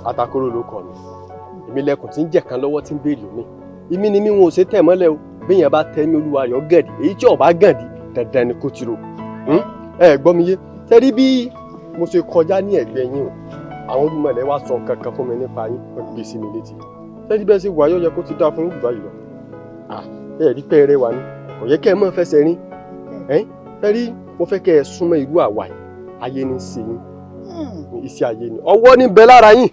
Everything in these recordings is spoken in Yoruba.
Atakoro ló kọ mi. Èmi lẹkùn tí ń jẹ kan lọ́wọ́ tí ń béèrè omi. Èmi ni mi wọn ò ṣe tẹ̀ mọ́lẹ̀ o. Béèyàn bá tẹ́ mi olúwa rẹ̀ ó gẹ̀dì. Èyí tí ó bá gàndì dandan ni kó ti ro. Ẹ gbọ́ mi yé. Tẹ́rí bí mo ṣe kọjá ní ẹ̀gbẹ́ yín o. Àwọn olùmọ̀lẹ́ wá sọ nǹkan kan fún mi nípa yín. Wọ́n gbé sí mi létí. Tẹ́rí bẹ́ẹ̀ sì wà yóò yẹ kó ti dá fún yín jù báyìí lọ. Ẹ rí pé eré wa ni. Kò yẹ kẹ́ ẹ mọ́ fẹsẹ̀ rin. Tẹ́rí mo fẹ́ kẹ́ ẹ súnmọ́ irú àwa yìí. Ayé ní í ṣe yín. Iṣẹ́ ayé ni. Ọwọ́ ní bẹ lára yín.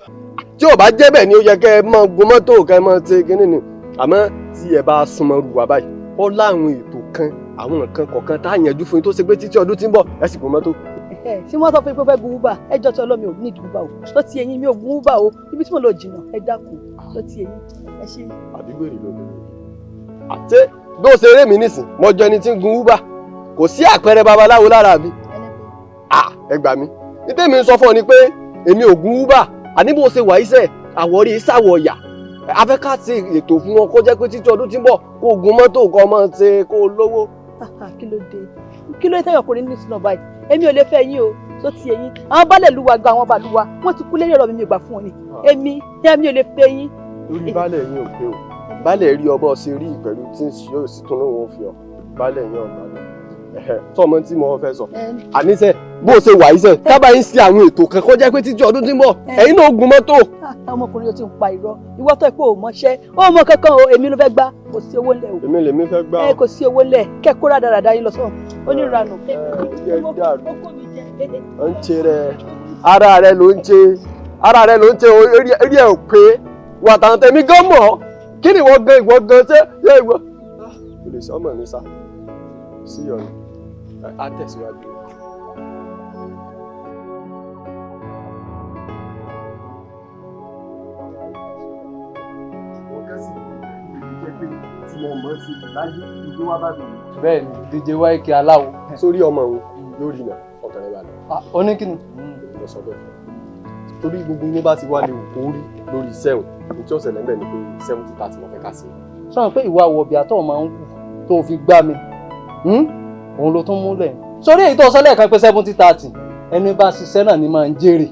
Tí ò bá jẹ́ bẹ́ẹ̀ ni ó yẹ kẹ́ ẹ mọ́ gun mọ́tò kẹ́ ẹ mọ́ ṣe kínní ni. Àmọ́ tí ẹ bá súnmọ́ irú wa báyìí, ó láwọn ètò kan àwọn nǹkan kọ̀ọ̀kan tá à yanjú fún yín tó ṣe pé títí ọdún tí ń bọ̀ ẹ sì gun mọ́tò. Ṣé wọ́n sọ fún mi pé fẹ́ gun Uber ẹjọ́ tí ọlọ́mi ò ní ìdí Uber o tó ti eyín mi ò gun Uber o ibi tí mo lọ jìnnà ẹ dákun tó ti eyín ẹ ṣe. Àbígbèrè ló bẹ̀rẹ̀. Àti bí ó ṣe eré mi nísìn mo jọ ẹni tí ń gun Uber kò sí àpẹẹrẹ babaláwo lára mi. Ẹ gbà mí ní tèmi ń sọ fún ọ ni pé èmi ò gun Uber àní bó ṣe wà iṣẹ́ àwọ̀rí sáwọ̀ ọ̀yà afẹ́ ká ṣe ètò fún wọn kó jẹ́ pé títí ọdún tí ń bọ̀ kó gun mọ́tò kó máa ṣe kó lówó. Kí ló dé tẹ́yọ̀ ọkùnrin ní sinú báyìí èmi ò lè fẹ́ yín o tó ti eyín àwọn baálẹ̀ lúwa gba àwọn bàlúwa wọ́n ti kú lẹ́yìn ọ̀rọ̀ mi ò gbà fún ọ ni èmi ò lè fẹ́ yín. Lórí baálẹ̀ yín ò pé o baálẹ̀ rí ọbọ̀ ṣe rí pẹ̀lú tí yóò sì tún lóun fi ọ baálẹ̀ yín ọ̀gbà lọ. Sọmọ tí mo fẹ́ sọ àníṣe bó ṣe wà iṣẹ́ tábà yín ṣe àwọn ètò kan kó jẹ́ pé títí ọdún tí ń bọ̀ ẹ̀yin náà gun mọ́tò. Ọmọkùnrin yóò ti ń pa irọ́ ìwọ tó ẹ pé ò mọṣẹ́ ó mọ kankan o èmi ló fẹ́ gbá kò sí owó ńlẹ̀ o. Èmi lèmi fẹ́ gbá o. Kò sí owó ńlẹ̀ kẹ́kọ̀ọ́ rádaràda yín lọ sọ oníranù. Ó ń ṣe rẹ ara rẹ ló ń ṣe orí ẹ ò pé wà tàn tẹ̀mí gán mọ̀ kí ni ìwọ gan ṣe yẹ ìwọ. O lè sọ ọmọ mi sá sí ọ̀nà á tẹ̀síwájú. Bẹ́ẹ̀ni DJ Wáìkì aláwo. Sórí ọmọ òun yóò rí nà ọkàn rẹ balẹ̀. Ó ní kí ni. Mo sọ bẹ́ẹ̀ torí gbogbo yín bá ti wá lè wò kó rí lórí iṣẹ́ òun ní tí ó ṣẹlẹ̀ ń bẹ̀ ni pé 70-30 mo fẹ́ ká sí. Sọ̀rọ̀ pé ìwà wọ̀bì àtọ̀ máa ń wù tó fi gbá mi òun ló tún múlẹ̀. Sórí èyí tó sọ lẹ́ẹ̀kan pé 70-30 ẹni bá ṣiṣẹ́ náà ni máa ń jèrè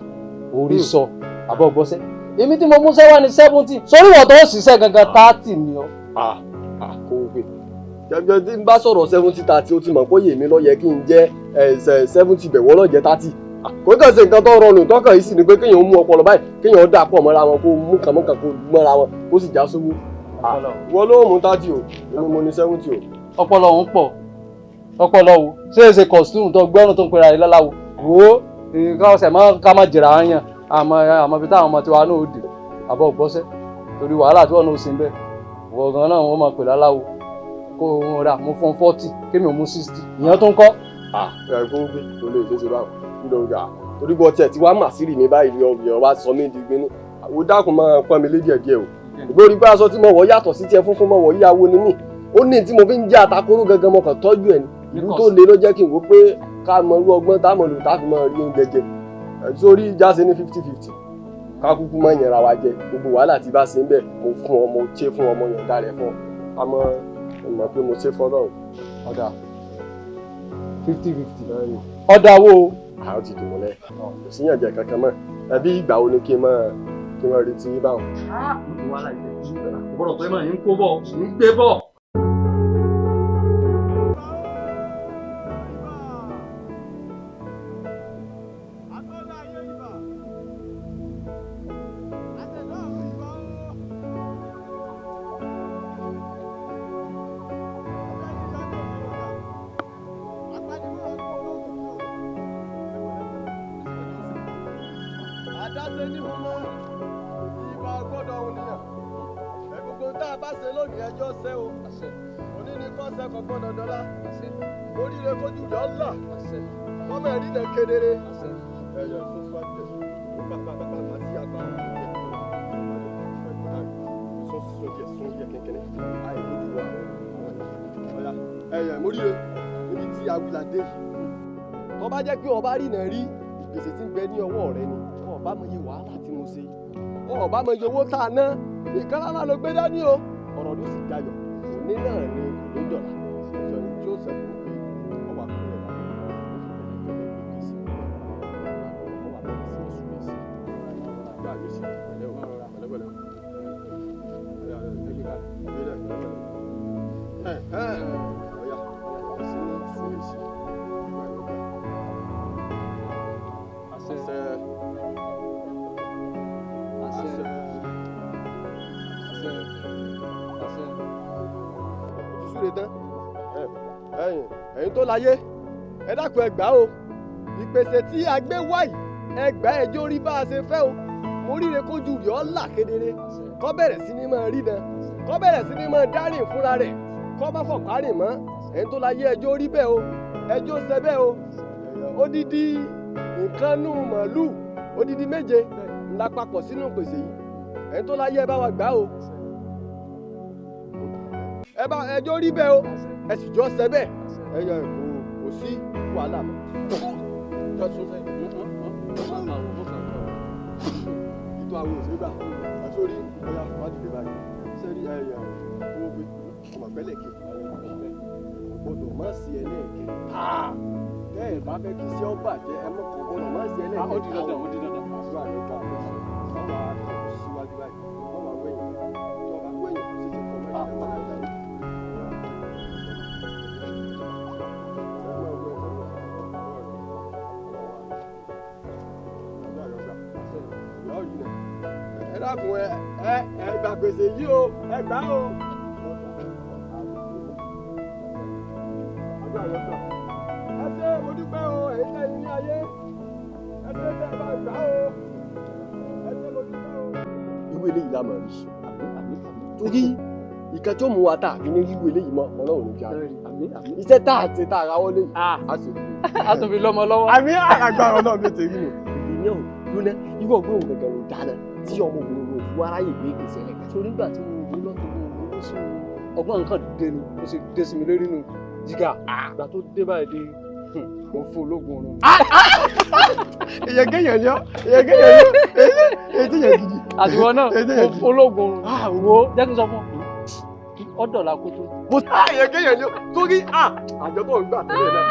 orí sọ àbọ̀ gbọ́sẹ́. Èmi tí mo mú sẹ́wà ní 70 sórí ìwọ̀n tó ṣiṣẹ́ gangan 30 ni ọ. Kò gbé jẹjẹ tí n bá sọ̀rọ̀ 70-30 ó ti mọ̀ pé yèmí ló yẹ kí n jẹ́ 70 bẹ̀wọ́ ló jẹ́ 30. Kò kàn ṣe nǹkan tó rọrùn tọkàn yìí sì ni pé kéèyàn mú ọpọlọ báyìí kéèyàn dà pọ̀ mọ́ra wọn kó mú kàmọ́kàn kó mọ́ra wọn kó sì já sówó. Wọ́n ló mú 30 o èmi mo ní 70 o. Ọpọlọ òun pọ̀ ọpọlọ wo ṣé èsè kọ̀sítúmù tó gbẹ́rùn tó ń pera rẹ̀ lọ́láwo wo ká má jìrà á yàn àmọ́ bí táwọn ọmọ tiwa náà ó dé àbọ̀ gbọ́sẹ́ torí wàhálà tí wọ́n náà ó sin bẹ́ẹ̀ wọ́n gan náà wọ́n máa pè láláwo kó o rà mo fún 40 kémi ò mú 60 ìyẹn tó ń kọ́. Ẹ kó gbé kó lè ṣe báwọn nílò ìgbà torí bọ́ tiẹ̀ tí wàá mà sí rì mí báyìí ni ọ̀gbìn wa sọ mí di gbé ní àwọn dákun máa pọ́n mi lé díẹ̀ o ìgbórí pé aṣọ tí mo wọ̀ yàtọ̀ sí tiẹ̀ funfun mo wọ̀ yíyàwó ni mí ó ní tí mo fi ń jẹ́ Atakoro gangan mo kàn tọ́jú ẹ̀ ní ìlú tó le ló jẹ́ kí n wò pé ká mọ irú ọgbọ́n tá mọ̀ lò tá fi máa rí oúnjẹ jẹ sórí jáse ní 50-50 ká kúkú mọ̀ yẹn ra wa jẹ gbogbo wàhálà tí bá ṣe ń bẹ̀ mo fún ọ mo ṣe fún ọmọ yẹn dá rẹ̀ fún ọ ká mọ̀ pé mo ṣe fọ́lọ́ ọ̀dà 50-50 ọ̀dà wo. Àwọn ti dùn mọ́lẹ̀ kò sí yànjẹ kankan mọ́ ẹbí ìgbà wo ni kí n máa retí yín báwọn. Mo ti wá láìpẹ́ ìgbọ́dọ̀ pé máa ń kó bọ̀ ń gbé bọ̀. Adáṣe ní wọn mọ ìbá gbọ́dọ̀ ònìyàn ẹgbogbo tá a bá ṣe lónìí ẹjọ́ ṣe o òní ni kò ṣe kò gbọ́dọ̀ dọ́là oríire kojú rẹ̀ ọlà ọmọ ẹ̀rí lẹ̀ kedere ẹyẹ sọsíwájú ẹ ó pàpàpàpà sí àgbà sọsíwájú ẹ kékeré àìlójú wa ọyà ẹyẹ móríire níbi tí awilade yìí tó bá jẹ́ pé ọba rí náà rí ìgbésẹ tí ń bẹ ní ọwọ́ rẹ ni ọba mọ iye wàhálà tí mo ṣe ọba mọ iye owó tá a ná nǹkan lára ló gbé dání o ọ̀rọ̀ ló sì dayọ̀ òní náà ni kò ní dọ̀là ìjọ ní tí ó sẹ́kù ní pé ọba kúrẹ́ rà ó fi bẹ̀rẹ̀ sí ọba bẹ̀rẹ̀ sí ìṣúná sí ìgbà yóò sì ẹ̀yin tó láyé ẹ dákun ẹ gbà o ìpèsè tí a gbé wáyìí ẹ gbà ẹjọ́ rí bá a ṣe fẹ́ o MORIRE kójú rí ọ́ là kedere kó bẹ̀rẹ̀ sí ní máa rí dan kó bẹ̀rẹ̀ sí ní máa dárìn fúnra rẹ̀ kó má fọ̀pá rìn mọ́ ẹ̀yin tó láyé ẹjọ́ rí bẹ́ẹ̀ o ẹjọ́ ṣe bẹ́ẹ̀ o odidi nǹkan nù màálù odidi 7 ńlá papọ̀ sínú ìpèsè yìí ẹ̀yin tó láyé ẹ bá wa gbà o ẹjọ́ rí bẹ́ẹ̀ o ẹ sì jọ ṣe bẹ́ẹ̀ ẹyọ kò sí wàhálà mọ́. ìtọ́ àwọn òṣèré gbà àsórí ọ̀yà fàdílé báyìí sẹ́rí ẹ̀yà owó pé ọmọ pẹ́lẹ́kẹ̀ gbọ́dọ̀ má sí ẹlẹ́ẹ̀kẹ́ bẹ́ẹ̀ bá fẹ́ kí sí ọba jẹ́ ẹ mọ̀ gbọ́dọ̀ má sí ẹlẹ́ẹ̀kẹ́. ó di dandan ó di dandan. àdúrà ló ká ọmọ síwájú báyìí ọmọ àwẹ̀yìn tó ọba wẹ̀yìn sí ti kọ́ mẹ́ta. ẹ dákun ẹ gbà gbèsè yìí o ẹ gbà o. ẹ ṣé mo dúpẹ́ o èyí tẹ́yìn ní ayé ẹ ṣé tẹ́ ẹ bá gbà o ẹ ṣé mo dúpẹ́ o. irú eléyìí la mọ̀ rí torí ìkan tó mú wa tá a fi ní irú eléyìí mọ́ ọlọ́run ló jáde iṣẹ́ tá a ti tá a rawọ́ lé a sì rí i. a tún fi lọ́mọ lọ́wọ́. àmì àgbàrá náà ló ti rí nù. ìyẹn ò lónà irú ọgbọ́n òun gẹ́gẹ́ ló dáná tí ọmọ òun ló fún aráyè gbé gbèsè rẹ̀. torí nígbà tí mo wò lọ́tọ̀ mo wò sí ọgbọ́n nǹkan dé ni ó sì dé sí mi lórí nù jìgà àgbà tó dé báyìí dé mo fún ológun ọ̀run. èyàn kéèyàn yọ èyàn kéèyàn yọ èyí tí yẹn gidi. àtiwọ́ náà mo fún ológun ọ̀run. wo jẹ́ kí n sọ fún ọ ọ̀dọ̀ la kó tó. mo èyàn kéèyàn yọ torí àjọpọ̀ ń gbà tẹ́lẹ̀ náà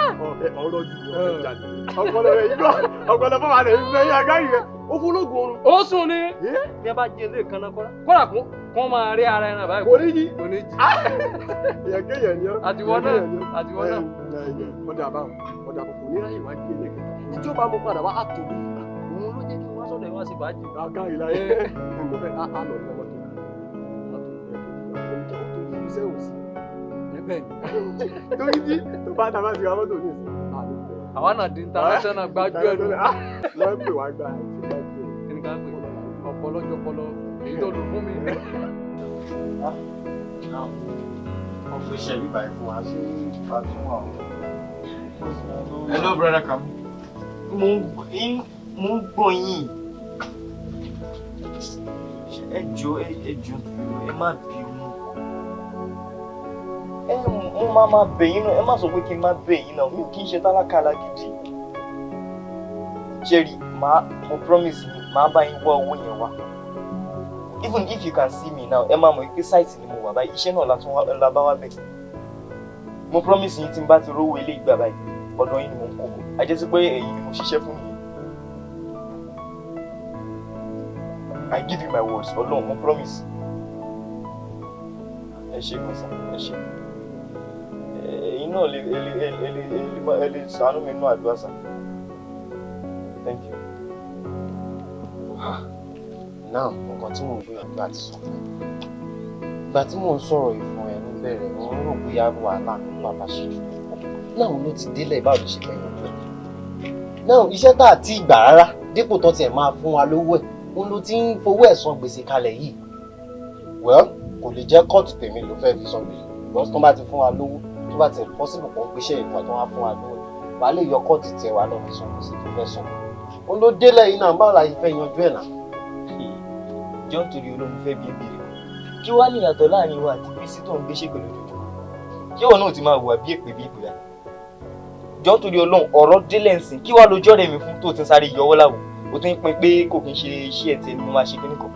ọ̀rọ̀ ju ọ̀rọ̀ jáde ọ̀pọ̀lọ rẹ̀ yíyọ ọ̀pọ̀lọ fún wa rẹ̀ ń bẹ yín agáyì rẹ̀ ó fún ológun ọ̀run. ó sùn ni bí a bá jẹ ilé kan náà kọ́ra kó máa rí ara ẹran báyìí. kò ní jí. kò ní jí. èyàn kéèyàn yọ. àtiwọ́ náà àtiwọ́ náà. ọ̀dà àbáwọn ọ̀dà àbùkù ní ráyè wá gbé lẹ́kẹ̀ẹ́ ìjọba mo padà wá àtòbí òun ló jẹ́ kí wọ́n sọ̀dọ̀ ìwá sí bàájì. àga ìlàyé mo fẹ́ àlọ́ ní ọmọ tó iṣẹ́ ò sí. torí tí tó bá dábàá sí ọmọ tó ní ìsìn. àwa náà di international gbájú ẹ̀ lọ. wọ́n pè wá gba kí ni ká pè ọpọlọjọpọlọ èyí tó dùn fún mi. wọ́n fi ṣe bíbá ẹ̀ fún wa sí ìfàtúwọ̀ àwọn. Hello, brother Kam. Mo ń gbọ́ yín. Ẹ jọ̀ọ́ ẹ má bínú. Mo máa bẹ̀ yín náà, ẹ má sọ pé kí n má bẹ̀ yín náà, mi kì í ṣe tálákà alágídí. Jerry, mo promise yín, màá bá yín wá owó yẹn wá. Even if you can see me now, ẹ máa mọ̀ pé site ni mo wà báyìí, iṣẹ́ náà la bá wá bẹ̀. Mo promise yín tí n bá ti rówó ilé ìgbà báyìí, ọ̀dọ̀ yín ni mo ń kókó. A jẹ́ sí pé ẹ̀yin ni mo ṣiṣẹ́ fún yín. I give you my words, Ọlọ́run, mo promise. Ẹ ṣé kan sá, ẹ ṣé. Ẹ̀yin náà lè ṣàánú mi nínú àdúrà sá. Thank you. Now, nǹkan tí mo ń gbìyànjú àti sọ fún ẹ. Ìgbà tí mò ń sọ̀rọ̀ ìfún ẹ níbẹ̀rẹ̀, mo ń rò bóyá wàhálà nípa àbáṣe jù. Náà ló ti délẹ̀ báwo ló ṣe fẹ́ yanjú ẹ̀. Náà iṣẹ́ tá àti ìgbà rárá dípò tó tiẹ̀ máa fún wa lówó ẹ̀, òun ló ti ń fowó ẹ̀ san gbèsè kalẹ̀ yìí. Well, kò lè jẹ́ kóòtù tèmi ló fẹ́ fi san gbèsè. Because tó bá ti fún wa lówó, tó bá ti possible kó gbéṣẹ́ ìfà tó wá fún wa lówó, wà á lè yọ kóòtù tiẹ̀ wá lọ fi san gbèsè tó fẹ́ san. Òun ló délẹ̀ yìí náà, báwo la yìí fẹ́ yanjú ẹ̀ náà? John torí olóhùn fẹ́ bí ebèrè. Kí wá ní ìyàtọ̀ láàrin wa àti Bísí tó ń gbéṣẹ́ pẹ̀lú ojoojúmọ́? Kí wọn náà ti máa wà bí èpè bí ìpè rẹ̀? John torí olóhùn ọ̀rọ̀ délẹ̀ ńsìn, kí wá lójọ́ rẹ̀ mi fún tó ti ń sáré yọwọ́ láwọ̀? O ti ń pin pé kò kí n ṣe iṣẹ́ ẹ̀ tí ẹni mo máa ṣe kíní kan.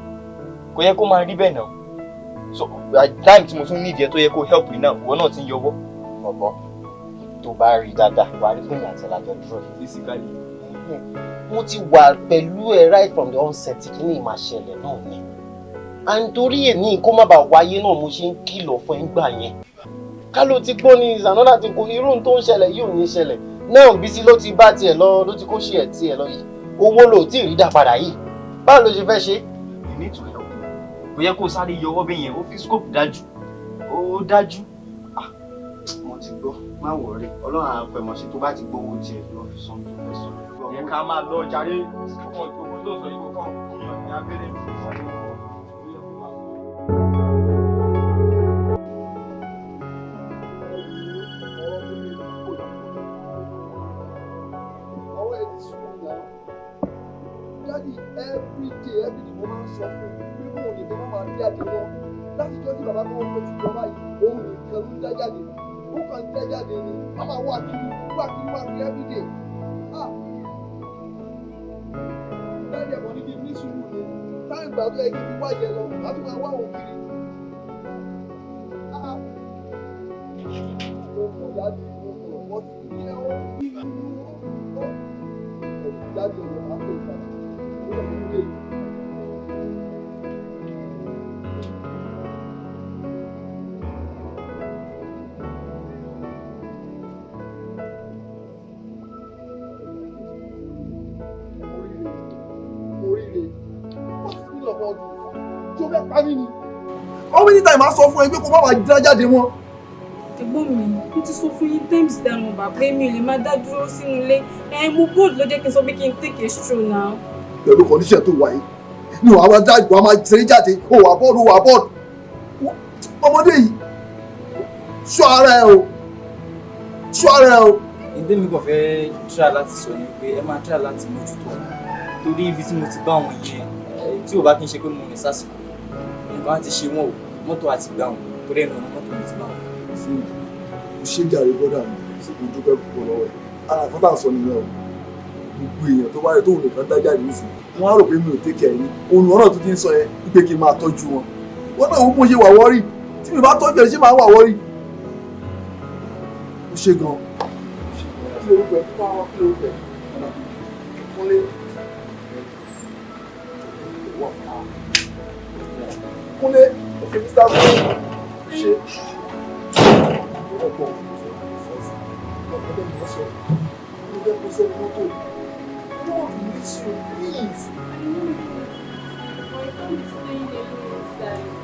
Kò yẹ kó máa rí bẹ́ẹ̀ náà. So time tí mo tún nídìí ẹ tó yẹ kó help me náà, ìwọ náà ti ń yọwọ́. Bọ̀bọ̀ tó bá rí dáadáa, wà á rí fún ìyàtọ̀ lájọ dúró. Physically. Mo ti wà pẹ̀lú ẹ right from the onset kí ni ìmáa ṣẹlẹ̀ náà ni. À ń torí èmi kó má bàa wáyé náà mo ṣe ń kìlọ̀ fún ẹ gbà yẹn. ká ló ti gbọ́ ní is another thing kò irú tó ń ṣẹlẹ̀ yìí ò ní ṣẹlẹ̀ náà Bísí ló ti bá tiẹ̀ lọ ló ti kó ṣe ẹ̀ tiẹ̀ lọ yìí owó ló tí ì rí dá padà yìí báwo ló ṣe fẹ́ ṣe. you need to help me kò yẹ kó sáré yọ ọwọ́ bẹ́ẹ̀ yẹn ó fi scope dájú ó dájú. mo ti gbọ́ má wọ̀ọ́rẹ́ ọlọ́run àpẹ̀mọ̀ṣe tó bá ti gbowó tiẹ̀ lọ fi san tó fẹ́ sọ. yẹ ká máa lọ jàre fún ìgbógun tó sọ yìí kó kàn ní abẹ́rẹ́ mi. every day mo máa ń sọ fún un pé òun nìkan máa ń jáde wọn láti jọ́ sí bàbá tó wọ́n pé ti jọba yìí òun nìkan ló ń dá jáde ó kàn ń dá jáde ni a máa wá kiri wá every day. láti ẹ̀kọ́ ní kí n ní sùúrù ni táyì gbà tó yẹ kí n fi wáyẹ lọ láti máa wá òun kiri. mo mọ̀ jáde mo mọ̀ wọ́n ti ní ẹ̀wọ̀n jáde ọ̀rọ̀ máa pè é how many times I sọ fún ẹ pé kó má wá dá jáde mọ́. Ẹ̀gbọ́n mi, mo ti sọ fún yín times down bàbá pé mi ò lè máa dá dúró sínú ilé. Mo bold ló jẹ́ kí n sọ pé kí n take a stroll now. Pẹ̀lú condition tó wáyé, ni wàá máa dá ìwà máa ṣeré jáde, ó wà bọ́ọ̀lù. Ọmọdé yìí, ṣọ́ ara ẹ o. Ìdí mi kò fẹ́ try láti sọ ni pé ẹ máa try láti mójútó. Torí ibi tí mo ti bá wọn yẹn, tí ò bá kí n ṣe pé mo rìn sásìkò, nǹkan á ti ṣe wọn o, mọ́tò àti gbà wọn, torí ẹnu ọ̀nà mọ́tò mi ti bá wọn. Mo ṣe jàre bọ́dà mi, ṣe kò dúpẹ́ púpọ̀ lọ́wọ́ ẹ̀. Ara àkọ́tà sọ nìyẹn o. Gbogbo èèyàn tó bá rẹ̀ tóun nìkan dá jáde nísìn, wọ́n á rò pé mi ò take care yín. Òun ọ̀nà tó ti ń sọ yẹn wípé kí n máa tọ́jú wọn. Wọ́n náà wọ́n ṣe wà wọ́rì. Tí mi bá tọ́jú ẹ̀ ṣé máa wà wọ́rì. Mo ṣe gan-an. Kí lorúkọ ẹ̀? Kúnlé. Kúnlé òkè ní sáà ṣe ọ̀pọ̀ ọ̀pọ̀ ẹ̀mí sọ ní ẹgbẹ́ kó sẹ́ni mọ́tò wọ́n miss you please.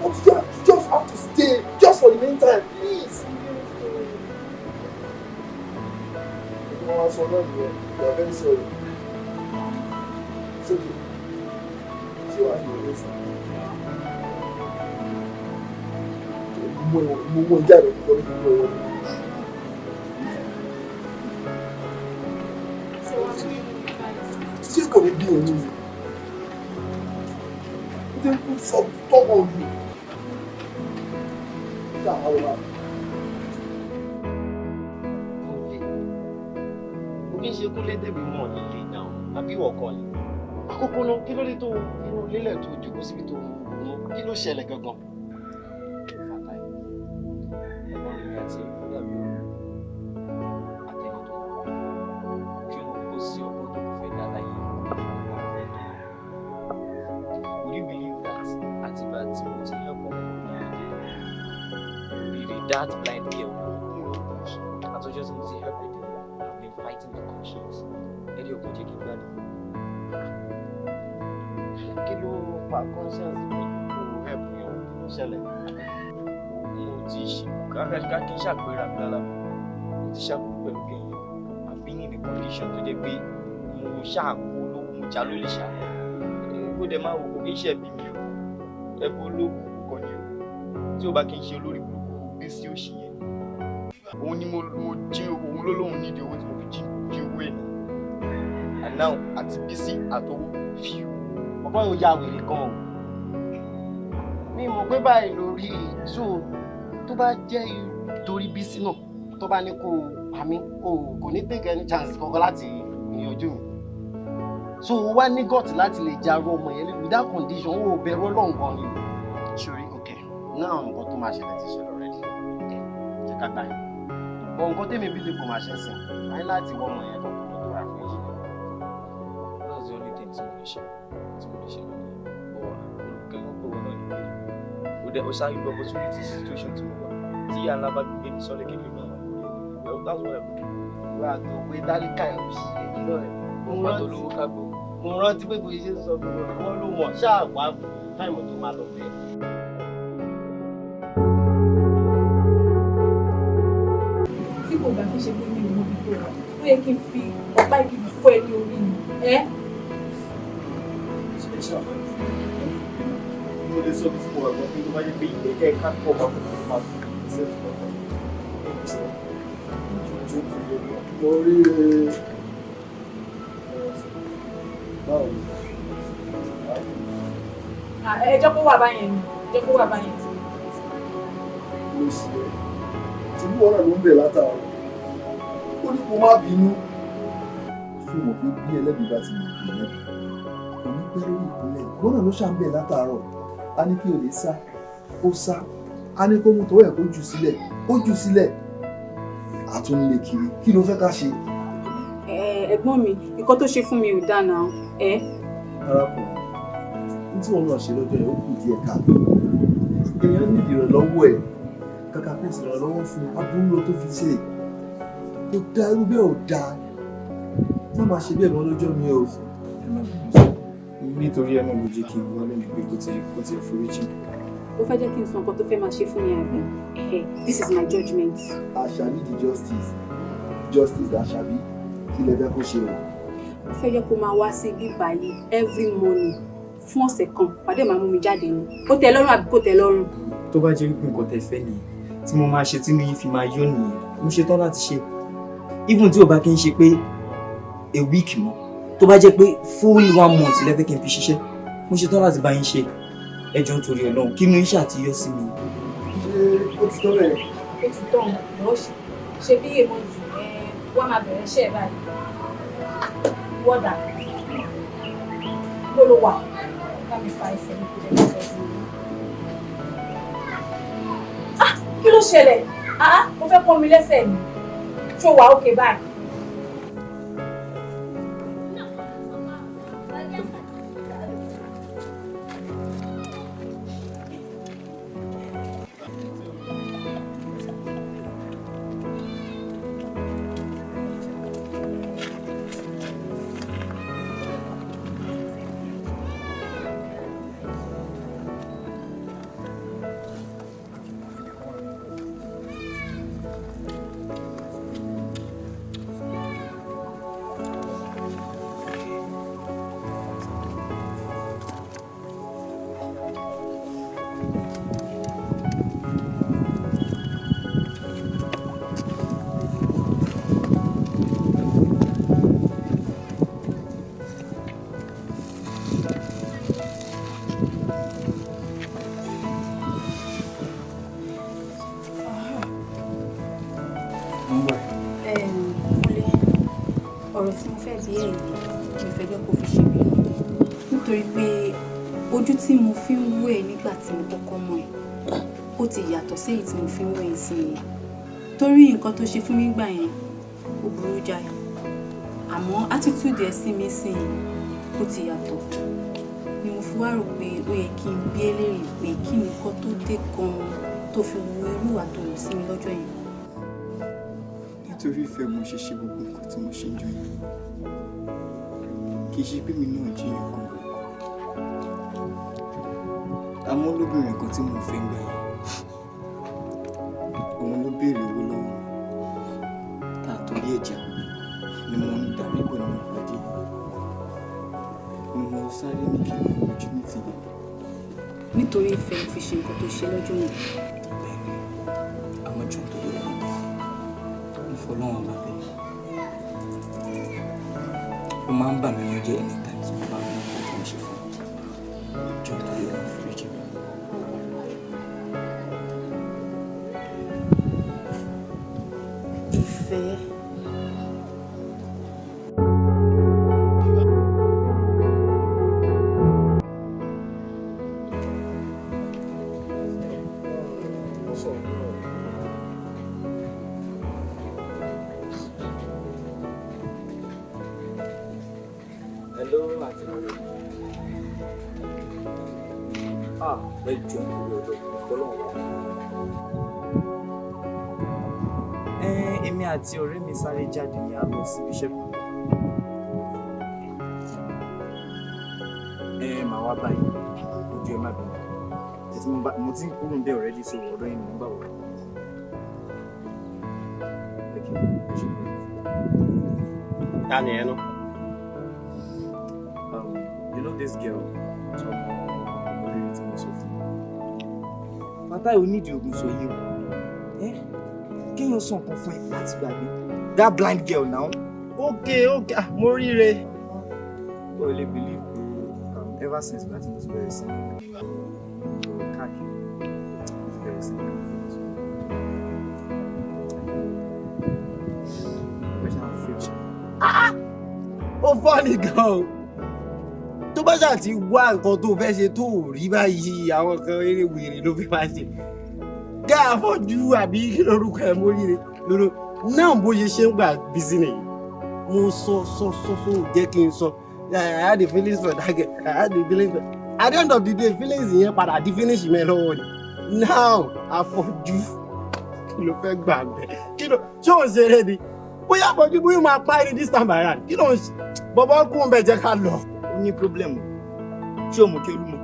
But you just have to stay just for the meantime please. Ìgbìmọ̀ wa sọ náà nìyẹn you are very sorry. It's okay. Ṣé wàá ní ọ̀rẹ́ sí i? Mo mú ẹja rẹ̀ kọ́ ní gbogbo ẹ̀rọ. Ṣé kò ní bí òun ni? Ó dé kú sọ tọ́gbọ̀n òjò. Ṣé àwọn ọ̀la? Kò kí n ṣe Kúnlé tẹ̀mí mọ̀ nílé náà àbí ọ̀kan ni. Àkókò náà kí ló dé tó inú lélẹ̀ tó jókòó síbi tó mú kí ló ṣẹlẹ̀ gangan? That blind girl, I told you to help her. I've been fighting the conscience. Eddie Okoje keep going. Kí ló fa conscience mi kò help you ṣẹlẹ̀? Mo ti ṣe ká kí n ṣàgbéra mi lára. Mo ti ṣàkóso pẹ̀lú bí èèyàn. I've been in a condition tó jẹ́ pé mo ṣàkó lówó mo jà ló lè ṣá. Kó dẹ̀ máa wò ó kí n ṣe bí mi o. Ẹ̀bùn olóògùn kọ́ ni o. Tí o bá kí n ṣe olórí burúkú. Bísí òṣì yẹn òun ni mo jí òun ló lóun nídìí owó tí mo fi jí owó ẹ̀ ní and now àti Bísí àtọwọ́ fíù. Bàbá yóò ya wèrè kan o mi mọ̀ pé báyìí lórí so tó bá jẹ́ torí Bísí náà tó bá ní kó pa mí kò ní take any chance kankan láti ìyànjú mi so o wá ní gọ́ọ̀tì láti lè jarú ọmọ yẹn without condition o bẹ̀rù Ọlọ́run gan ni sori okay náà nǹkan tó máa ṣẹlẹ̀ ti ṣẹlẹ̀ kàtà yìí bọ̀ nǹkan tẹ́mi bí lè kó máa ṣe sìn láyé láti wọ́n mọ̀ yẹn tó kọ́ tó rà fún ìṣẹ̀lẹ̀. That's the only thing tí mo lè ṣe lónìí bọ̀ olùkẹ́yìn pé wọn náà ní pé ó dẹ̀ ó ṣáájú opportunity situation tí mo wà tí àlá bá gbé mi sọ́lẹ̀ kékeré náà well that's what I'm doing. wà á tó pé dálíkà ẹ̀ ò sí èyí náà ẹ̀. mo rántí olówó kágbó. mo rántí pé bó ṣe ń sọ fún mi wọ́n ló mọ̀ ṣáà wá táìmù tó máa lọ bẹ́ẹ̀. tí kò bá fi ṣe pé mi ò mọ ibi tó wà ó yẹ kí n fi ọ̀pá ìkìlì fọ́ ẹ ní orí mi ẹ́. mo lè sọ fún wa gbọ́n pé tó bá jẹ́ pé ìgbẹ́kẹ̀ ká pọ̀ bá fún mi máa fi ṣe fún ọkọ̀ mo rí báwo ni ẹ jẹ́ kó wà báyẹn ni jẹ́ kó wà báyẹn. mo ṣe tí bí wọn náà ló ń bẹ̀ látàrọ ó ní kó má bínú fún mọ̀ pé bí ẹlẹ́bi bá ti mọ̀ ìpínlẹ̀ kò ní pẹ́ lórí ìpínlẹ̀ wọn náà ló ṣàǹbẹ̀ látàrọ a ní kí o lè sá ó sá a ní kó mú tọwọ́ ẹ̀ kó jù sílẹ̀ ó jù sílẹ̀ àtúnlé kiri kí ló fẹ́ ká ṣe. ẹ̀gbọ́n mi nǹkan tó ṣe fún mi ò dáa náà ẹ. arákùnrin ní tí wọn náà ṣe lọ́jọ́ yẹn ó kù díẹ̀ káàtó èèyàn nídìí ìrànlọ́wọ́ ẹ̀ kàkà pé ìrànlọ́wọ́ fún aburú ló tó fi ṣe kò dá irú bẹ́ẹ̀ ò dáa má máa ṣe bẹ́ẹ̀ mọ́ lọ́jọ́ mi o. nítorí ẹnu ló jẹ́ kí n wọlé mi pé kó ti foríjì. ó fẹ́ jẹ́ kí n sọ nǹkan tó fẹ́ máa ṣe fún mi àbí this is my judgement. àṣàbí di justice àṣàbí kí lẹ fẹ́ kó ṣe o. ó fẹ́ jẹ́ kó máa wá sí bíbá yìí every morning fún ọ̀sẹ̀ kan pàdé máa mú mi jáde ni ó tẹ́ lọ́rùn àbí kò tẹ́ lọ́rùn. tó bá jẹ́ wípé nǹkan tẹ́ fẹ́ nìyẹn tí mo máa ṣe tí mi fi máa yọ nìyẹn mo ṣe tán láti ṣe even tí ò bá kí n ṣe pé a week mọ́ tó bá jẹ́ pé full 1 month lẹ́fẹ́ kí n fi ṣiṣẹ́ mo ṣe tán láti bá yín ṣe ẹjọ́ nítorí Ọlọ́run kí inú iṣẹ́ àti yọ sí mi. ṣé ó ti tọ́ bẹ́ẹ̀. ó ti tán lọ́ọ́ ṣe bí èèmọ̀ tì wọ́n máa bẹ̀rẹ̀ iṣẹ́ báyìí wọ́dà ló wà bá mi fa ẹsẹ̀ mi kúrẹ́ lọ́sọ̀ sí mi. Kí ló ṣẹlẹ̀? Mo fẹ́ pọ́n mi lẹ́sẹ̀ ni ṣó wà ókè báyìí. Ọ̀rọ̀ tí mo fẹ́ bí ẹ̀yìn mi fẹ́ jẹ́ kó fi ṣe mí nítorí pé ojú tí mo fi ń wò ẹ́ nígbà tí mo kọ́kọ́ mọ̀ ẹ́ ó ti yàtọ̀ sí èyí tí mo fi ń wò ẹ́ sí yẹn torí nǹkan tó ṣe fún mi gbà yẹn ó burú jáì àmọ́ attitude ẹ̀ sí mi sí yẹn ó ti yàtọ̀ ni mo fi wá rò pé ó yẹ kí n bí eléèrè pé kí nìkan tó dé gan-an tó fi wo irú àtọ̀rọ̀ sí mi lọ́jọ́ yẹn. Nítorí ìfẹ́ mo ṣe ṣe gbogbo nǹkan tí mo ṣe ń jọ yẹn kì í ṣe pé mi náà jiyàn kan àmọ́ olóbìnrin kan tí mo fẹ́ gbà yẹn òun ló béèrè owó lọ́wọ́ tá a torí ẹ̀jà ni mo ń darí bọ̀ nínú ìpàdé ni mo sáré ní kí n ojú mi ti yẹ. Nítorí ìfẹ́ fi ṣe nǹkan tó ṣe lọ́jọ́ yẹn. Bẹ́ẹ̀ni àmọ́ jù tó yẹ Ọlọ́run bá bẹ́ẹ̀ ó máa ń bà mí lójú ẹni tàbí tí mo bá rí nǹkan tí mo ṣe fún jọ tó yẹ lọ fún ìjì mi. Ìfẹ́. èmi àti ọ̀rẹ́ mi sáré jáde ní àlọ́ síbi iṣẹ́ kan. Màá wá báyìí ojú ẹ má bẹ̀rẹ̀ mo ti ń kúrò ń bẹ̀ already so ọ̀dọ̀ yìí ni mo bá wọ̀. Ta ni ẹ nu? You know this girl MORIRE tí mo sọ fún mi. Fatai ò nídìí oògùn sọ yìí o. Kéèyàn sọ nǹkan fún ẹ láti gbàgbé. That blind girl now. Okay, MORIRE. O lè believe ever since that was very simple. Very simple. Ó funny gan. Tó bá ṣáà ti wá nǹkan tó fẹ́ ṣe tó rí báyìí àwọn kan eré wèrè ló fi máa ṣe. Gá àfọ́jú àbí kí lórúkọ ẹ̀ MORIRE lóró. Náà bó ṣe ṣe ń gbà bísí nìyí. Mo sọ jẹ́ kí n sọ. I had the feelings for that girl. I had the feelings for... At the end of the day, feelings yẹn padà di finish mi lọ́wọ́ ni. Now, àfọ́jú kí ló fẹ́ gbà bẹ́ẹ̀? Kí ló ṣé ò ń ṣeré ni? Bóyá àfọ́jú bóyá máa parí this time around. Kí ló ń ṣe? Bọ̀bọ̀ kún bẹ́ẹ̀ jẹ́ ká lọ. Ó ní problem o. Ṣé o mọ̀ kí Olúmọ?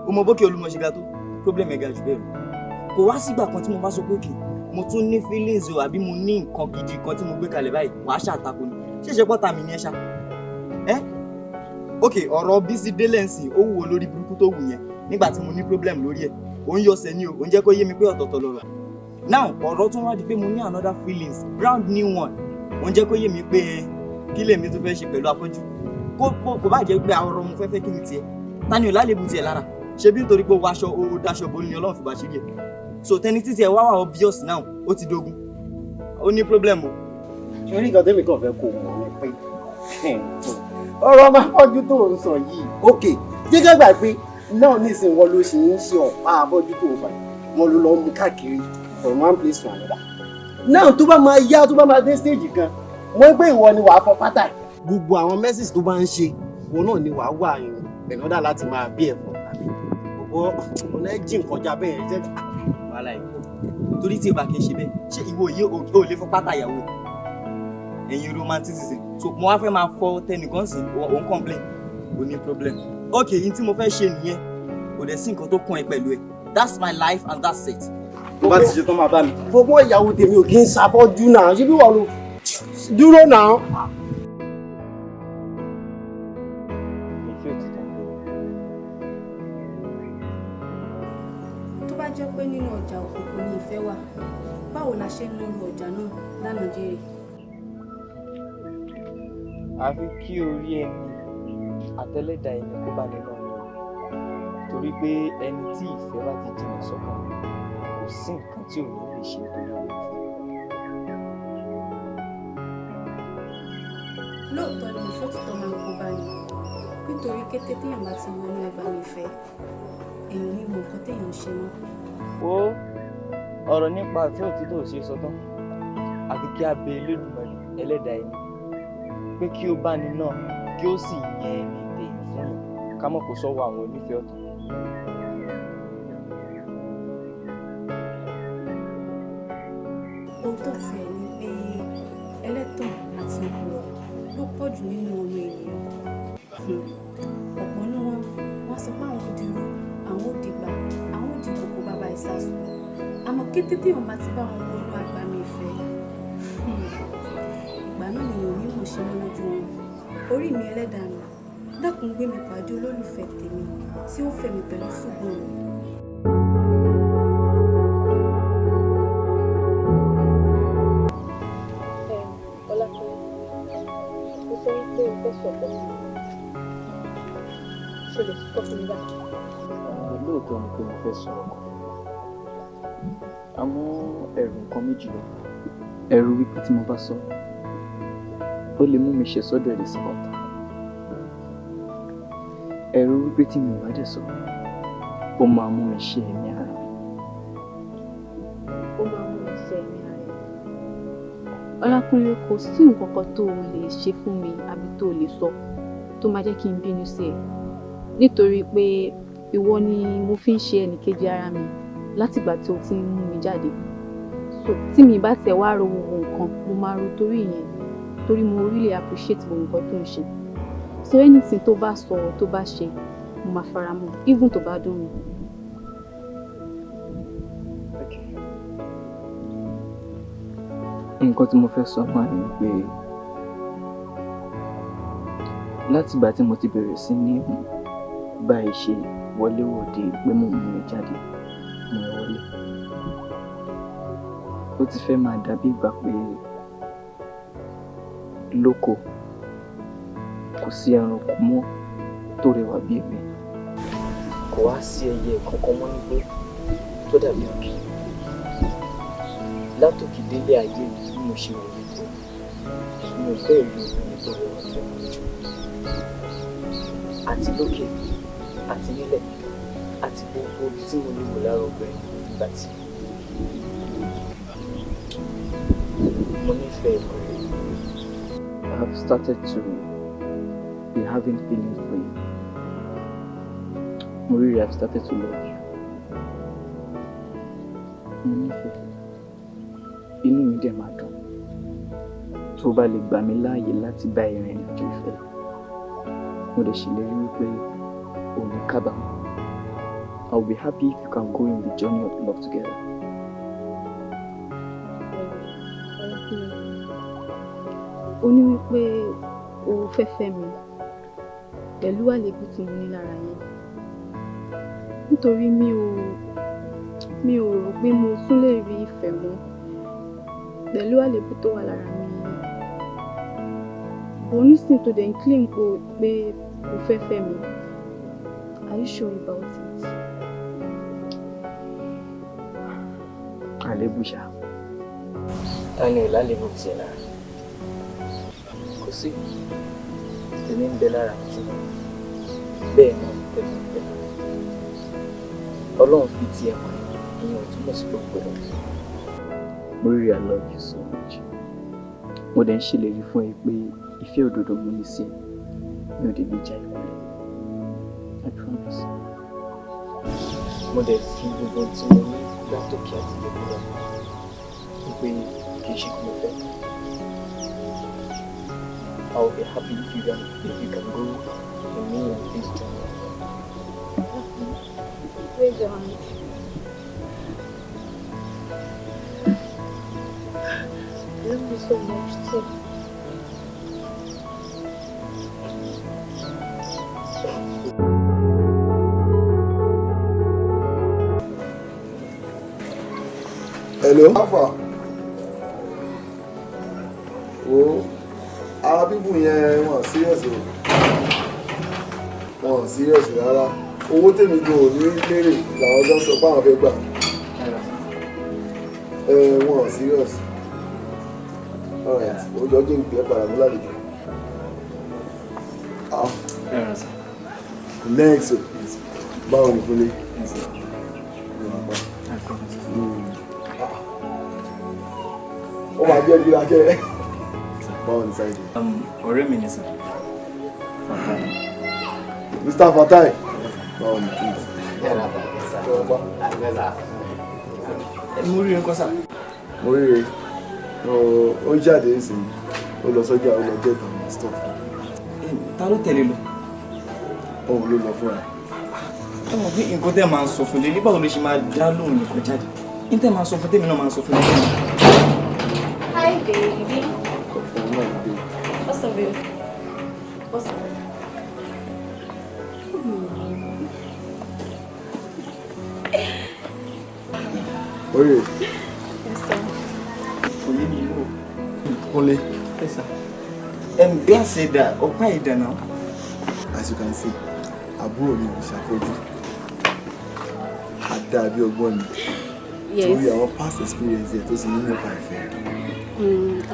O mọ̀ bó kí Olúmọ ṣe ga tó? Problem ẹ̀ ga jù bẹ́ẹ̀ lọ. Kò wá sígbà kan tí mo bá sọ pé mo tún ní feelings o àbí mo ní nǹkan gidi kan tí mo gbé kalẹ̀ báyìí wàá ṣàtakò ni. Ṣé pọ́tà mi ní ẹ ṣá? Ok, ọ̀rọ̀ Bísí Délẹ̀nsì ó wù ó lórí burúkú tó wù yẹn nígbà tí mo ní problem lórí ẹ̀. Ó ń yọ̀sẹ̀ ní o, ó ń jẹ́ kó yé mi pé ọ̀tọ̀ọ̀tọ̀ lọ̀rọ̀. Now, ọ̀rọ̀ tún wá di pé mo ní another feelings, brand new one. Ó ń jẹ́ kó yé mi pé kí lèmi tó fẹ́ ṣe pẹ̀lú afọ́jú. Kò bá jẹ́ pé ọ̀rọ̀ mo fẹ́ kí ni tiẹ̀. Ta ni ò lálébù tiẹ̀ lára? Ṣé bí nítorí pé ó waṣọ ó daṣọ bó ni Ọlọ́run fi bá ṣe rí ẹ̀. So tẹni títí ẹ wá obvious now, ó ti dogun. Ó ní problem o. Ṣé orí nǹkan tẹ́mi kàn fẹ́ kó mọ̀ ní pé ọ̀rọ̀ máa fọ́jú tó ń sọ yìí. Ok, jẹ́jẹ́ gbà pé náà nísìnyí wọn ló ṣe ń ṣe ọ̀pá afọ́jú tó ń fà wọn ló lọ mú káàkiri from one place to another. Náà tó bá máa yá tó bá máa dé stage kan wọ́n pé ìwọ ni wàá fọ pátá. Gbogbo àwọn messages tó bá ń ṣe ìwọ náà ni wàá wà in order láti máa bí ẹ̀fọ́ àbí gbogbo ọ̀nà ẹ̀jìn kọjá bẹ́ẹ̀ jẹ́ wàhálà ìkó. Torí tí ìbá kì í ṣe bẹ́ẹ̀ ṣé ìwọ yìí ò lè fọ pátá ìyàwó ẹ̀yin romanticism so mo wá fẹ́ máa fọ tẹnìkan sí òun complain ò ní problem. Ok, yín tí mo fẹ́ ṣe nìyẹn kò dẹ̀ sí nǹkan tó kàn ẹ́ pẹ̀lú ẹ̀. That's my life and that's it. Tó bá ti ṣe tán máa bá mi. Gbogbo ìyàwó tèmi ò kí ń ṣàfọ́jú náà ṣé bí wọ́n ló dúró náà. Tó bá jẹ́ pé nínú ọjà òkùnkùn ni ìfẹ́ wà, báwo la ṣe ń lo ọjà náà lánàá jèrè? Àfi kí orí ẹni àtẹlẹ́dà ẹni kó bá nínú ọ̀nà torí pé ẹni tí ìfẹ́ bá ti jìnnà sọ́kàn kò sí nǹkan tí òun lè ṣe torí rẹ̀. Lóòótọ́ ni ìfẹ́ títọ́ máa ń kó bá ní nítorí kété téèyàn bá ti wọnú agbami ìfẹ́ èèyàn ní mọ nǹkan téèyàn ń ṣe mọ́. Wo ọ̀rọ̀ nípa ìfẹ́ òtítọ́ ò ṣe sọ tán àfi kí a bẹ Elédùmarè ẹlẹ́dà ẹni pé kí ó bá ní náà kí ó sì yẹ ẹni tèyí fún yàn ká mọ̀ kó sọ́wọ́ àwọn onífẹ́ ọ̀tọ̀. Ohun tó ti ẹ̀ ní pé ẹlẹ́tàn àti òpùrọ̀ ló pọ̀ jù nínú ọmọ ènìyàn. Ọ̀pọ̀ ní wọ́n sọ pé àwọn dúró àwọn ò dìgbà àwọn ò dìgbò kó bàbá ìsàsùn. Àmọ́ kété tí òun bá ti bá wọn wọnú agbami ìfẹ́ ìgbà náà ni òun yóò ṣe mọ́ lójú wọn. Orí mi ẹlẹ́dàá mi dákun gbé mi pàdé olólùfẹ́ tèmi tí ó fẹ́ mi pẹ̀lú ṣùgbọ́n mi. Lóòótọ́ ni pé mo fẹ́ sọ̀rọ̀ kan àmọ́ ẹ̀rù nǹkan méjì lọ. Ẹ̀rù wípé tí mo bá sọ ó lè mú mi ṣe sọ́dọ̀ ẹ̀rí sí ọ̀tá. Ẹ̀rù wípé tí mi ò bá dẹ̀ sọ ó máa mú mi ṣe ẹ̀mí ara mi. Ó máa mú mi ṣe ẹ̀mí ara mi. Ọlákúnlé kò sí nǹkan kan tó o lè ṣe fún mi àbí tó o lè sọ tó máa jẹ́ kí n bínú sí ẹ nítorí pé ìwọ ni mo fi ń ṣe ẹnìkejì ara mi látìgbà tí o ti ń mú mi jáde. so tí mi bá tẹ̀ wá ro gbogbo nǹkan mo máa ro torí ìyẹn torí mo really appreciate gbogbo nǹkan tó ń ṣe so anything tó bá sọ tó bá ṣe mo máa fara mọ́ even tó bá dùn mí. nǹkan tí mo fẹ́ sọ máa ní pé láti ìgbà tí mo ti bẹ̀rẹ̀ sí ní báyìí ṣe wọléwọ̀de pé mo mú ẹ jáde mo ẹ wọlé ó ti fẹ́ máa dàbí ìgbà pé lóko kò sí ẹranko mọ́ tó rẹwà bí èmi kò wá sí ẹyẹ kankan mọ́ nígbó tó dàbí òkè látòkè délé ayé mi bí mo ṣe wò ní tó mi ò fẹ́ rí obìnrin tó rẹwà tó mọ́ jù àti lókè àti nílẹ̀ àti gbogbo ibi tí mo lè wò lára obìnrin nígbà tí mo nífẹ̀ẹ́ mọ́ rẹ̀. I have started to be having feelings for you. MORIRE, I have started to love you. Mo nífẹ̀ẹ́ inú mi dẹ̀ máa dùn tó bá lè gbà mí láàyè láti bá ìrìn àjò ìfẹ́ mo dẹ̀ ṣèlérí wípé ò ní kábàámọ̀. I will be happy if you can go in the journey of love together. Ó ní wípé o fẹ́ fẹ́ mi pẹ̀lú àléébù tí mo ní lára yẹn nítorí mi ò rò pé mo tún lè rí ìfẹ́ mọ́ pẹ̀lú àléébù tó wà lára mi onísìn tó dẹ̀ ń claim pé o fẹ́ fẹ́ mi. Are you sure about it? Àléébù ṣá. Ta ni ò lálébù tiẹ̀ lára? Kò sí. Èmi ń bẹ lára tí bẹ́ẹ̀ náà tẹ̀lé ń bẹ lára. Ọlọ́run fi tiẹ̀ mọ̀ ìyẹn ò túmọ̀ sí gbogbo ẹ̀. MORIRE, I love you so much. Mo dẹ̀ ń ṣèlérí fún ẹ pé ìfẹ́ òdodo mo ní sí ẹ mi ò dé ní ìjà ìkúlẹ̀. I promise. Mo dẹ̀ fi gbogbo tí mo ní látòkè àti ìdẹ́kùnrin wípé kì í ṣe kí mo fẹ́. I will be happy if you can go with me on this journey. Raise your hand. I love you so much too. Hello. Alpha. Oh, our people here wọ́n serious o. Wọ́n serious rárá. Owó tèmi gan ò ní lérè làwọn jọ sọ pé àwọn fẹ́ gbà. Wọ́n serious. Alright, ó jọ jí ń pè é padà mú lálejò. Next, báwo ni Kúnlé? Ó máa jẹ́ bí akẹ́. Báwo ni Sáyidé? Ọ̀rẹ́ mi ni sir. Mr. Fatai. Báwo ni kí n? MORIRE ńkọ́ sà? MORIRE ó jáde sí ó lọ sọ́jà ó lọ get àwọn stuff. Ta ló tẹ̀lé lọ? Òun ló lọ fúnra. Ẹ mọ̀ pé nǹkan tẹ́ máa ń sọ fún lélẹ́ báwo ló ṣe máa dá lóhùn nìkan jáde? Ní tẹ́ máa sọ fún tèmi náà máa sọ fún lélẹ́. Hi baby. What's up baby? What's up? MORIRE. Yes sir. Oyè mi wò. Kúnlé. Yes sir. Glad say that ọ̀pá ìdáná. As you can see, àbúrò mi ò ṣàfojú. Àdàbí ọgbọ́n ni. Yes. Torí àwọn past experience ẹ̀ tó sì ní nípa ìfẹ́.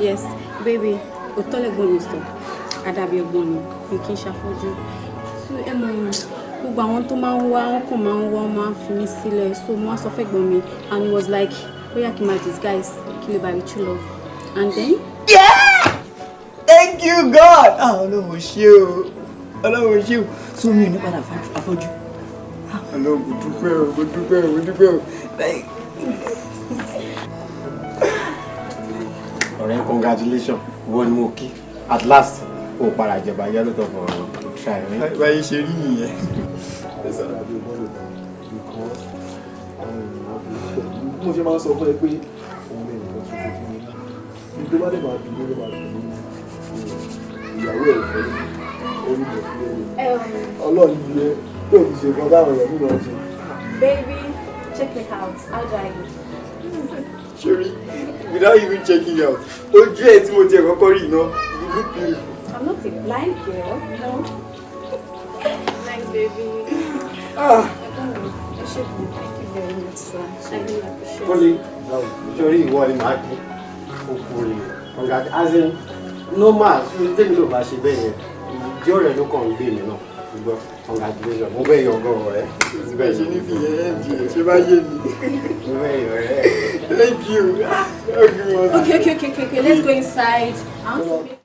Yes, baby, òótọ́ lẹ́gbọ́n mi sọ, àdàbí ọgbọ́n mi kì í ṣàfọ́jú. So ẹ mọ̀ gbogbo àwọn tó máa ń wá wọn kàn máa ń wá wọn máa ń fi mí sílẹ̀ so mo wá sọ fẹ́gbọ́n mi and it was like bóyá kí n máa disguise kí lè bá rí true love and then. Yeah! Thank you God! Ọlọ́run ṣé o, Ọlọ́run ṣé o, so mi ò ní padà afọ́jú. Ọlọ́run kò dúpẹ́ o, kò dúpẹ́ o, kò dúpẹ́ o. ọ̀rẹ́ congratulations wọ́n ni mo kí at last o padà jẹba yẹn ló tọkọ try rẹ. báyìí ṣe rí nìyẹn. mo ṣe máa ń sọ fún ẹ pé òun lè nìkan ṣe fún mi náà ní tó bá dé máa dùn ló máa dùn ìyàwó ẹ̀ fẹ́ orí mọ̀ sí ẹ̀yìn ọlọ́ọ̀ni ilé tó ti ṣe kan táwọn èèyàn nínú ọ̀sẹ̀. Baby, check it out. How do I look? Sherry, without even checking out, ojú ẹ̀ tí mo ti ẹ̀ kọ́kọ́ rí iná, you look beautiful. I'm not a blind girl, no. Thanks, baby. Thank you very much, sir. I really appreciate it. Kọ́lé, sórí ìwọ ni màá kí okùnrin ọ̀gá as in normal sórí tèmi ló bá ṣe bẹ́ẹ̀ yẹn ìjọ rẹ̀ ló kàn ń gbé mi náà ṣùgbọ́n congratulations mo bẹ́ẹ̀ yọ ọgọ́rọ̀ rẹ̀. Bẹ́ẹ̀ ṣe ní fi yẹn mg ṣe bá yé mi. Mo bẹ́ẹ̀ yọ rẹ̀. Thank you. Okay, let's go inside. I want to make